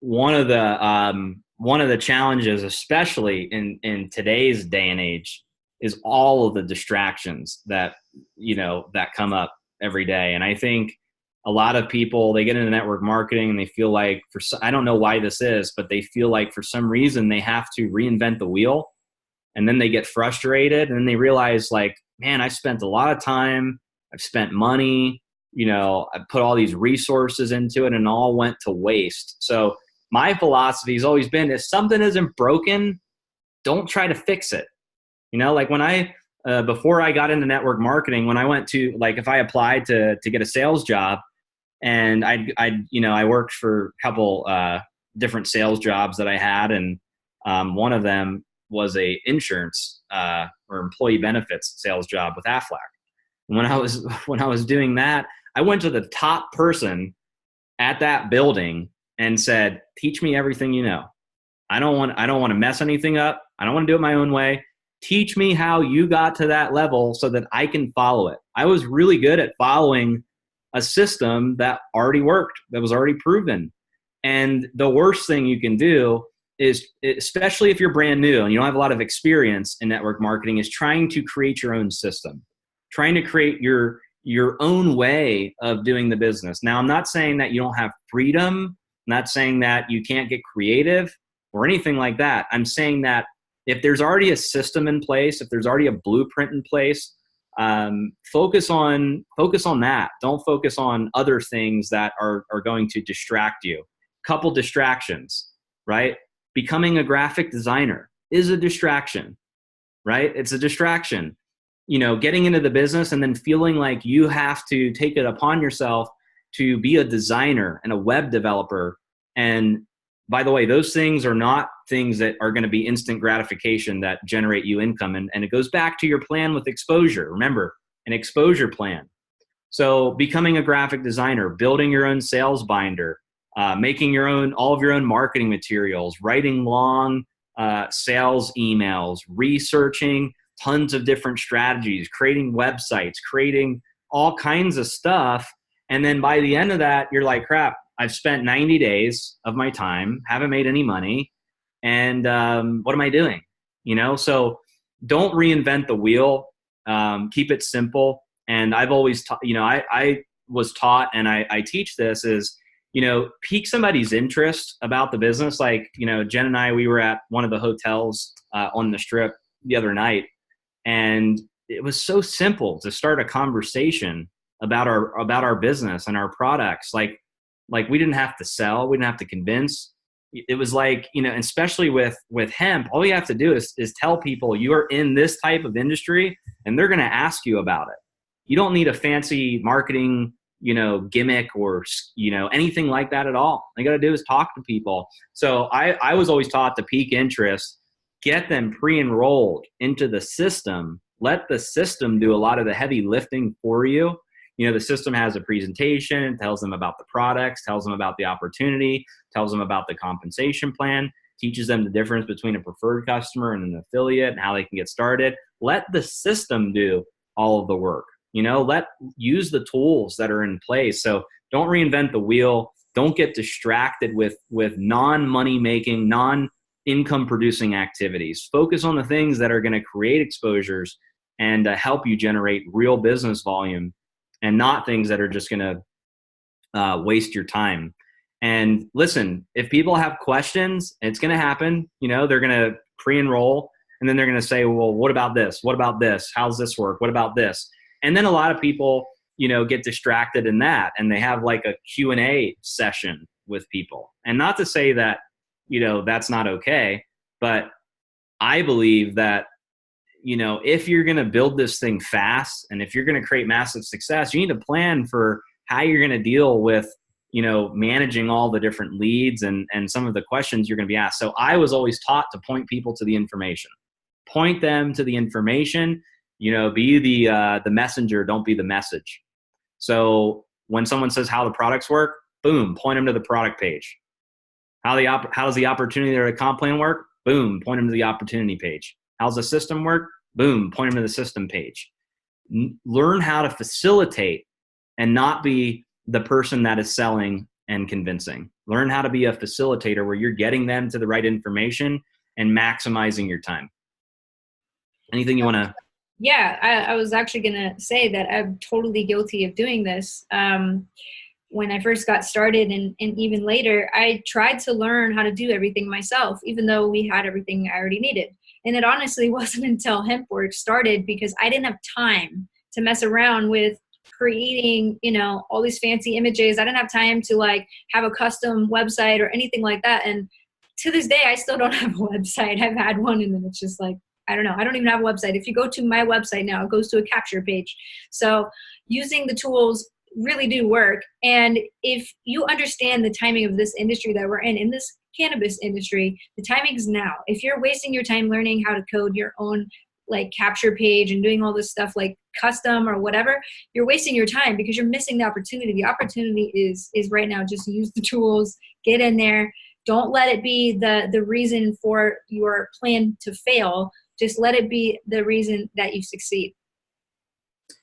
B: one of the challenges, especially in today's day and age, is all of the distractions that come up every day. And I think a lot of people, they get into network marketing and they feel like, I don't know why this is, but they feel like for some reason they have to reinvent the wheel, and then they get frustrated and then they realize, like, man, I spent a lot of time, I've spent money, I put all these resources into it and all went to waste. So my philosophy has always been, if something isn't broken, don't try to fix it. Like when before I got into network marketing, when I went to, like, if I applied to get a sales job, and I worked for a couple different sales jobs that I had, and one of them was a insurance or employee benefits sales job with Aflac. And when I was doing that, I went to the top person at that building and said, "Teach me everything you know. I don't want to mess anything up. I don't want to do it my own way. Teach me how you got to that level so that I can follow it." I was really good at following a system that already worked, that was already proven. And the worst thing you can do is, especially if you're brand new and you don't have a lot of experience in network marketing, is trying to create your own system, trying to create your own way of doing the business. Now, I'm not saying that you don't have freedom. I'm not saying that you can't get creative or anything like that. I'm saying that if there's already a system in place, if there's already a blueprint in place, focus on that. Don't focus on other things that are going to distract you. Couple distractions, right? Becoming a graphic designer is a distraction, right? It's a distraction. Getting into the business and then feeling like you have to take it upon yourself to be a designer and a web developer. And by the way, those things are not things that are going to be instant gratification that generate you income. And it goes back to your plan with exposure. Remember, an exposure plan. So becoming a graphic designer, building your own sales binder, making all of your own marketing materials, writing long sales emails, researching tons of different strategies, creating websites, creating all kinds of stuff. And then by the end of that, you're like, crap, I've spent 90 days of my time, haven't made any money. And what am I doing? So don't reinvent the wheel. Keep it simple. And I've always taught, I was taught, and I teach this, is, pique somebody's interest about the business. Like, Jen and I, we were at one of the hotels on the Strip the other night, and it was so simple to start a conversation about our business and our products. Like we didn't have to sell, we didn't have to convince. It was like, especially with hemp, all you have to do is tell people you are in this type of industry, and they're going to ask you about it. You don't need a fancy marketing, gimmick or, anything like that at all. All you got to do is talk to people. So I was always taught to pique interest, get them pre-enrolled into the system, let the system do a lot of the heavy lifting for you. The system has a presentation, tells them about the products, tells them about the opportunity, tells them about the compensation plan, teaches them the difference between a preferred customer and an affiliate and how they can get started. Let the system do all of the work. Use the tools that are in place. So don't reinvent the wheel. Don't get distracted with non-money making, non-income producing activities. Focus on the things that are going to create exposures and help you generate real business volume, and not things that are just going to waste your time. And listen, if people have questions, it's going to happen. They're going to pre-enroll, and then they're going to say, well, what about this? What about this? How's this work? What about this? And then a lot of people, get distracted in that, and they have like a Q&A session with people. And not to say that, that's not okay, but I believe that, if you're going to build this thing fast, and if you're going to create massive success, you need to plan for how you're going to deal with, managing all the different leads and some of the questions you're going to be asked. So I was always taught to point people to the information. Point them to the information, be the messenger, don't be the message. So when someone says how the products work, boom, point them to the product page. How does the opportunity or the comp plan work? Boom, point them to the opportunity page. How's the system work? Boom, point them to the system page. Learn how to facilitate and not be the person that is selling and convincing. Learn how to be a facilitator where you're getting them to the right information and maximizing your time. Anything you want to?
A: Yeah, I was actually going to say that I'm totally guilty of doing this. When I first got started and even later, I tried to learn how to do everything myself, even though we had everything I already needed. And it honestly wasn't until HempWorks started because I didn't have time to mess around with creating, all these fancy images. I didn't have time to like have a custom website or anything like that. And to this day, I still don't have a website. I've had one and then it's just like, I don't know. I don't even have a website. If you go to my website now, it goes to a capture page. So using the tools really do work. And if you understand the timing of this industry that we're in this cannabis industry, the timing is now. If you're wasting your time learning how to code your own like capture page and doing all this stuff like custom or whatever, you're wasting your time because you're missing the opportunity. The opportunity is right now. Just use the tools, get in there. Don't let it be the reason for your plan to fail. Just let it be the reason that you succeed.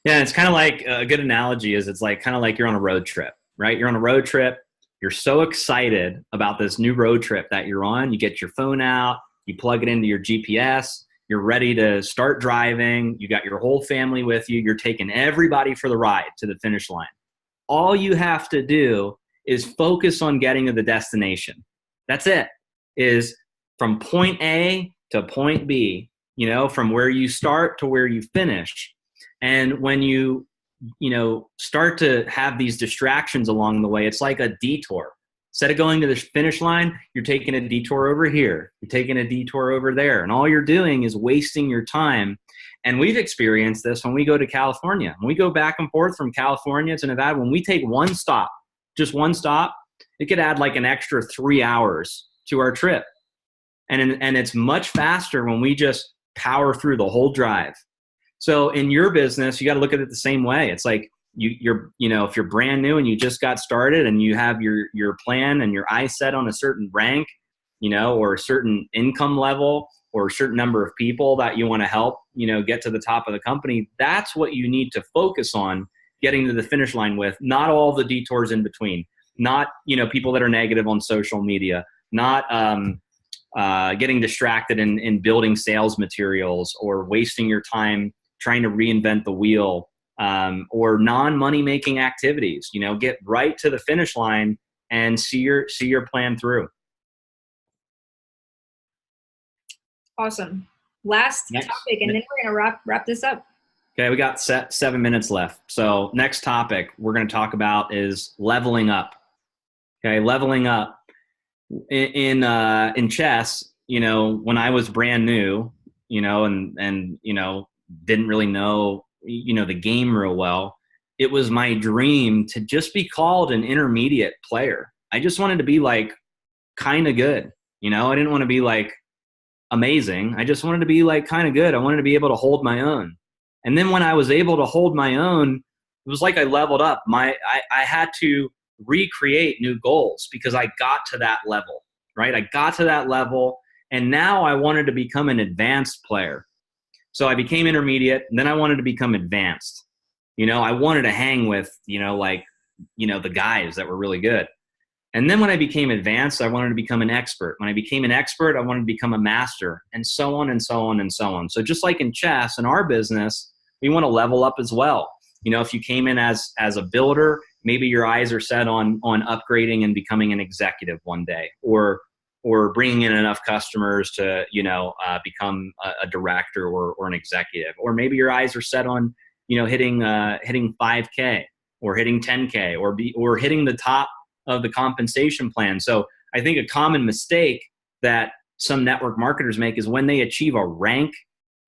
B: Yeah, it's kind of like a good analogy is it's like kind of like you're on a road trip, right? You're on a road trip. You're so excited about this new road trip that you're on. You get your phone out, you plug it into your GPS, you're ready to start driving. You got your whole family with you. You're taking everybody for the ride to the finish line. All you have to do is focus on getting to the destination. That's it. Is from point A to point B, from where you start to where you finish. And when you start to have these distractions along the way, it's like a detour. Instead of going to the finish line, you're taking a detour over here. You're taking a detour over there. And all you're doing is wasting your time. And we've experienced this when we go to California. When we go back and forth from California to Nevada, when we take one stop, just one stop, it could add like an extra 3 hours to our trip. And it's much faster when we just power through the whole drive. So in your business, you got to look at it the same way. It's like you're if you're brand new and you just got started and you have your plan and your eyes set on a certain rank, or a certain income level or a certain number of people that you want to help, get to the top of the company. That's what you need to focus on getting to the finish line with, not all the detours in between, not, people that are negative on social media, not, getting distracted in building sales materials or wasting your time trying to reinvent the wheel, or non-money making activities. Get right to the finish line and see your plan through.
A: Awesome. Last topic, and then we're gonna wrap this up.
B: Okay, we got 7 minutes left. So next topic we're going to talk about is leveling up. Okay, leveling up in chess. When I was brand new, and didn't really know, the game real well, it was my dream to just be called an intermediate player. I just wanted to be like kind of good. I didn't want to be like amazing. I just wanted to be like kind of good. I wanted to be able to hold my own. And then when I was able to hold my own, it was like I leveled up. I had to recreate new goals because I got to that level, right? I got to that level, and now I wanted to become an advanced player. So I became intermediate, and then I wanted to become advanced. I wanted to hang with, the guys that were really good. And then when I became advanced, I wanted to become an expert. When I became an expert, I wanted to become a master, and so on and so on and so on. So just like in chess, in our business, we want to level up as well. If you came in as a builder, maybe your eyes are set on upgrading and becoming an executive one day, or bringing in enough customers to, become a director or an executive. Or maybe your eyes are set on, hitting 5K or hitting 10K or hitting the top of the compensation plan. So I think a common mistake that some network marketers make is when they achieve a rank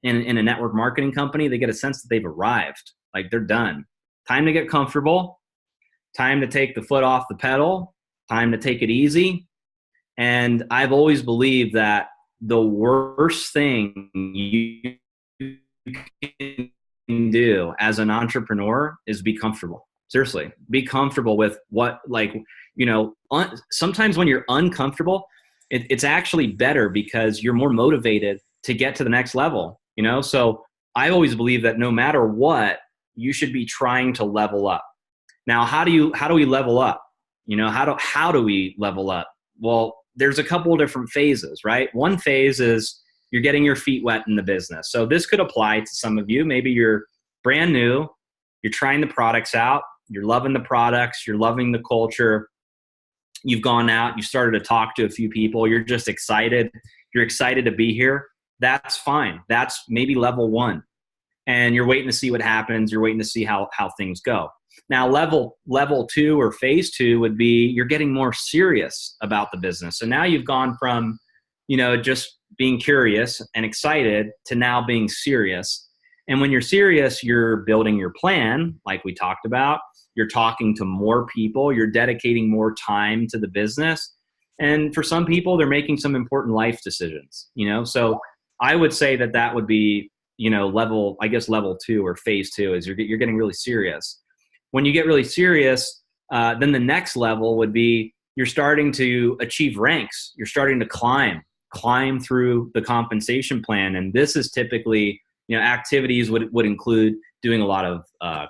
B: in a network marketing company, they get a sense that they've arrived, like they're done. Time to get comfortable, time to take the foot off the pedal, time to take it easy. And I've always believed that the worst thing you can do as an entrepreneur is be comfortable. Seriously, be comfortable with what, sometimes when you're uncomfortable, it's actually better because you're more motivated to get to the next level, you know? So I always believe that no matter what, you should be trying to level up. Now, how do we level up? You know, how do we level up? Well, there's a couple of different phases, right? One phase is you're getting your feet wet in the business. So this could apply to some of you. Maybe you're brand new, you're trying the products out, you're loving the products, you're loving the culture. You've gone out, you started to talk to a few people, you're just excited. You're excited to be here. That's fine. That's maybe level one. And you're waiting to see what happens. You're waiting to see how things go. Now, level two or phase two would be you're getting more serious about the business. So now you've gone from, you know, just being curious and excited to now being serious. And when you're serious, you're building your plan, like we talked about. You're talking to more people. You're dedicating more time to the business. And for some people, they're making some important life decisions, you know? So I would say that would be, you know, level two or phase two is you're getting really serious. When you get really serious, then the next level would be you're starting to achieve ranks. You're starting to climb through the compensation plan. And this is typically, you know, activities would include doing a lot of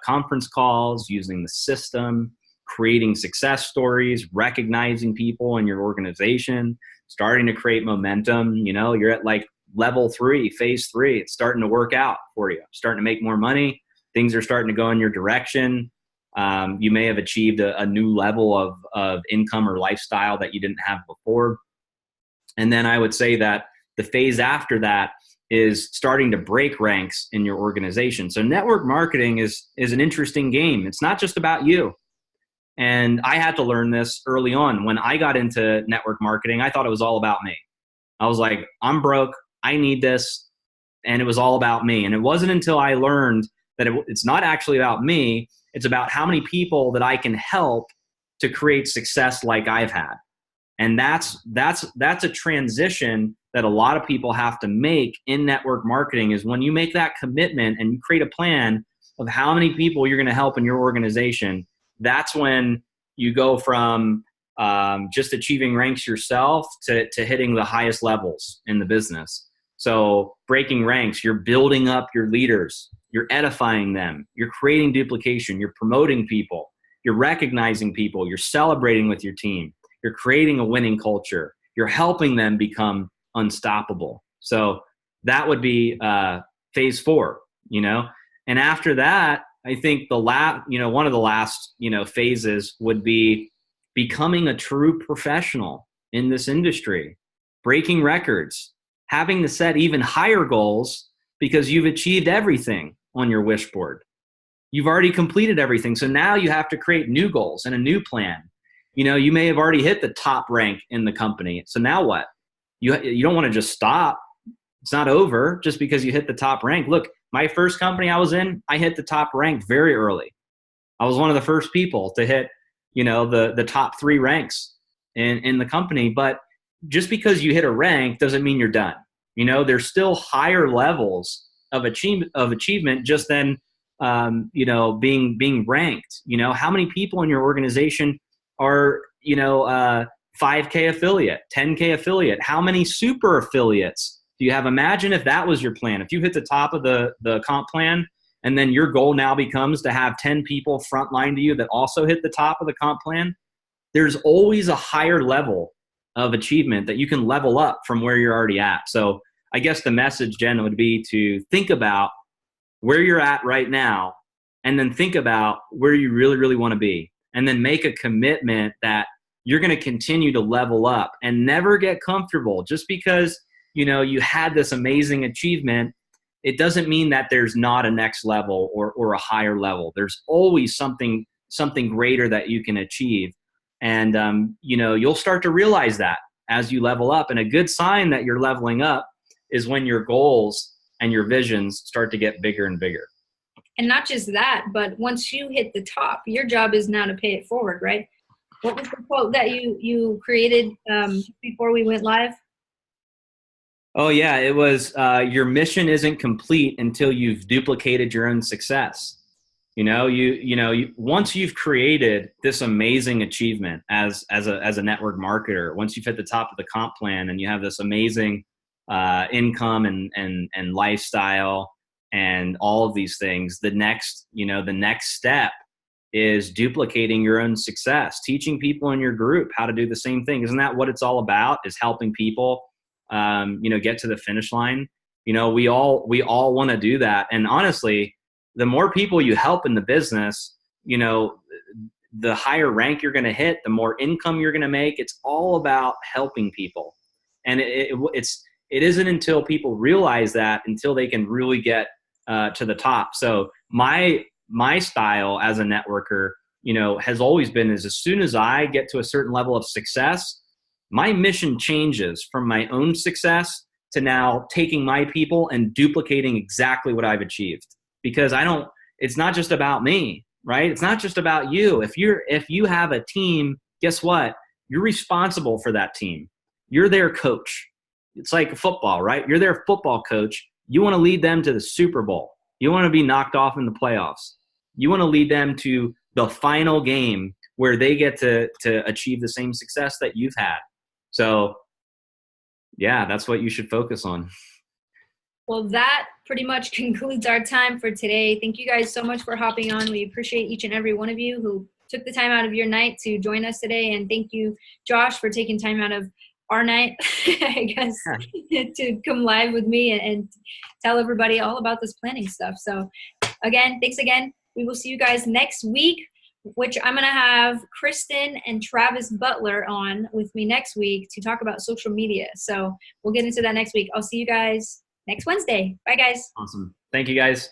B: conference calls, using the system, creating success stories, recognizing people in your organization, starting to create momentum. You know, you're at like level three, phase three. It's starting to work out for you, starting to make more money. Things are starting to go in your direction. You may have achieved a new level of income or lifestyle that you didn't have before. And then I would say that the phase after that is starting to break ranks in your organization. So network marketing is an interesting game. It's not just about you. And I had to learn this early on. When I got into network marketing, I thought it was all about me. I was like, I'm broke. I need this. And it was all about me. And it wasn't until I learned that it's not actually about me. It's about how many people that I can help to create success like I've had. And that's a transition that a lot of people have to make in network marketing, is when you make that commitment and you create a plan of how many people you're going to help in your organization. That's when you go from just achieving ranks yourself to hitting the highest levels in the business. So breaking ranks, you're building up your leaders, you're edifying them, you're creating duplication, you're promoting people, you're recognizing people, you're celebrating with your team, you're creating a winning culture, you're helping them become unstoppable. So that would be phase four, you know. And after that, I think one of the last, you know, phases would be becoming a true professional in this industry, breaking records, having to set even higher goals because you've achieved everything on your wish board. You've already completed everything. So now you have to create new goals and a new plan. You know, you may have already hit the top rank in the company. So now what? You don't want to just stop. It's not over just because you hit the top rank. Look, my first company I was in, I hit the top rank very early. I was one of the first people to hit, you know, the top 3 ranks in the company. But just because you hit a rank doesn't mean you're done. You know, there's still higher levels of achievement just than, you know, being ranked. You know, how many people in your organization are, you know, 5K affiliate, 10K affiliate? How many super affiliates do you have? Imagine if that was your plan. If you hit the top of the comp plan and then your goal now becomes to have 10 people frontline to you that also hit the top of the comp plan, there's always a higher level of achievement that you can level up from where you're already at. So I guess the message, Jen, would be to think about where you're at right now and then think about where you really, really want to be, and then make a commitment that you're going to continue to level up and never get comfortable. Just because, you know, you had this amazing achievement, it doesn't mean that there's not a next level or a higher level. There's always something greater that you can achieve. And, you know, you'll start to realize that as you level up. And a good sign that you're leveling up is when your goals and your visions start to get bigger and bigger.
A: And not just that, but once you hit the top, your job is now to pay it forward, right? What was the quote that you created before we went live?
B: Oh, yeah. It was your mission isn't complete until you've duplicated your own success. Once you've created this amazing achievement as a network marketer, once you've hit the top of the comp plan and you have this amazing income and lifestyle and all of these things, the next step is duplicating your own success, teaching people in your group how to do the same thing. Isn't that what it's all about? Is helping people, get to the finish line. We all want to do that. And honestly, the more people you help in the business, the higher rank you're going to hit, the more income you're going to make. It's all about helping people. And it isn't until people realize that, until they can really get to the top. So my style as a networker, has always been is as soon as I get to a certain level of success, my mission changes from my own success to now taking my people and duplicating exactly what I've achieved. Because it's not just about me, right? It's not just about you. If you have a team, guess what? You're responsible for that team. You're their coach. It's like football, right? You're their football coach. You want to lead them to the Super Bowl. You want to be knocked off in the playoffs. You want to lead them to the final game where they get to achieve the same success that you've had. So, yeah, that's what you should focus on.
A: Well, that pretty much concludes our time for today. Thank you guys so much for hopping on. We appreciate each and every one of you who took the time out of your night to join us today. And thank you, Josh, for taking time out of our night, I guess, to come live with me and tell everybody all about this planning stuff. So again, thanks again. We will see you guys next week, which I'm going to have Kristen and Travis Butler on with me next week to talk about social media. So we'll get into that next week. I'll see you guys next Wednesday. Bye, guys.
B: Awesome. Thank you, guys.